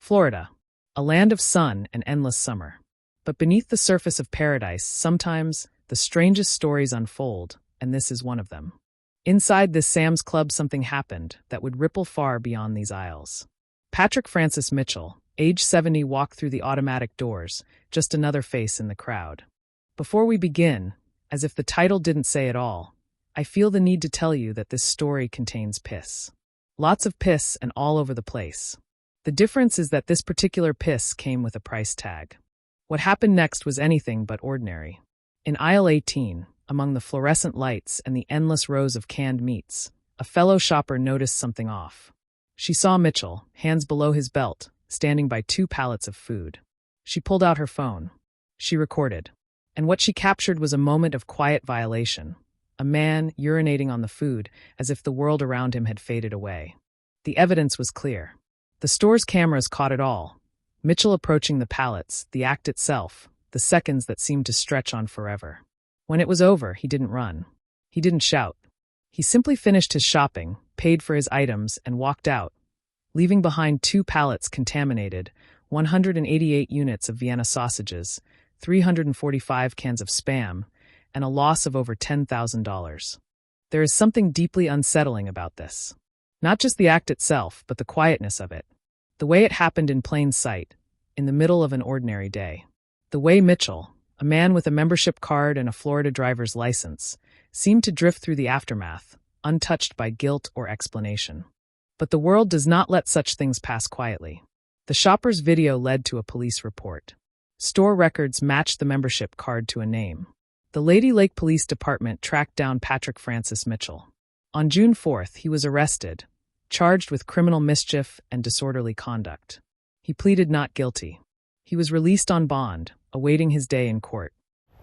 Florida, a land of sun and endless summer. But beneath the surface of paradise, sometimes the strangest stories unfold, and this is one of them. Inside this Sam's Club, something happened that would ripple far beyond these aisles. Patrick Francis Mitchell, age 70, walked through the automatic doors, just another face in the crowd. Before we begin, as if the title didn't say it all, I feel the need to tell you that this story contains piss. Lots of piss and all over the place. The difference is that this particular piss came with a price tag. What happened next was anything but ordinary. In aisle 18, among the fluorescent lights and the endless rows of canned meats, a fellow shopper noticed something off. She saw Mitchell, hands below his belt, standing by 2 pallets of food. She pulled out her phone. She recorded. And what she captured was a moment of quiet violation. A man urinating on the food as if the world around him had faded away. The evidence was clear. The store's cameras caught it all. Mitchell approaching the pallets, the act itself, the seconds that seemed to stretch on forever. When it was over, he didn't run. He didn't shout. He simply finished his shopping, paid for his items, and walked out, leaving behind 2 pallets contaminated, 188 units of Vienna sausages, 345 cans of Spam, and a loss of over $10,000. There is something deeply unsettling about this. Not just the act itself, but the quietness of it. The way it happened in plain sight, in the middle of an ordinary day. The way Mitchell, a man with a membership card and a Florida driver's license, seemed to drift through the aftermath, untouched by guilt or explanation. But the world does not let such things pass quietly. The shopper's video led to a police report. Store records matched the membership card to a name. The Lady Lake Police Department tracked down Patrick Francis Mitchell. On June 4th, he was arrested, charged with criminal mischief and disorderly conduct. He pleaded not guilty. He was released on bond, awaiting his day in court.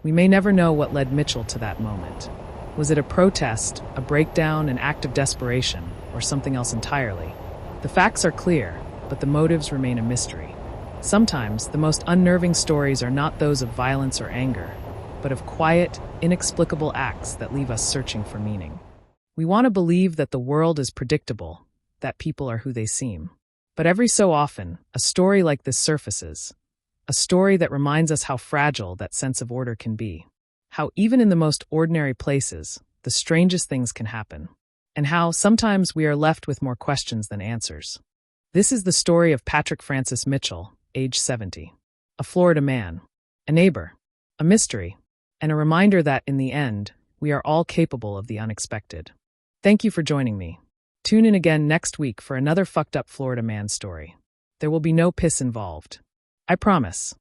We may never know what led Mitchell to that moment. Was it a protest, a breakdown, an act of desperation, or something else entirely? The facts are clear, but the motives remain a mystery. Sometimes, the most unnerving stories are not those of violence or anger, but of quiet, inexplicable acts that leave us searching for meaning. We want to believe that the world is predictable, that people are who they seem. But every so often, a story like this surfaces. A story that reminds us how fragile that sense of order can be. How even in the most ordinary places, the strangest things can happen. And how sometimes we are left with more questions than answers. This is the story of Patrick Francis Mitchell, age 70. A Florida man. A neighbor. A mystery. And a reminder that, in the end, we are all capable of the unexpected. Thank you for joining me. Tune in again next week for another fucked up Florida man story. There will be no piss involved. I promise.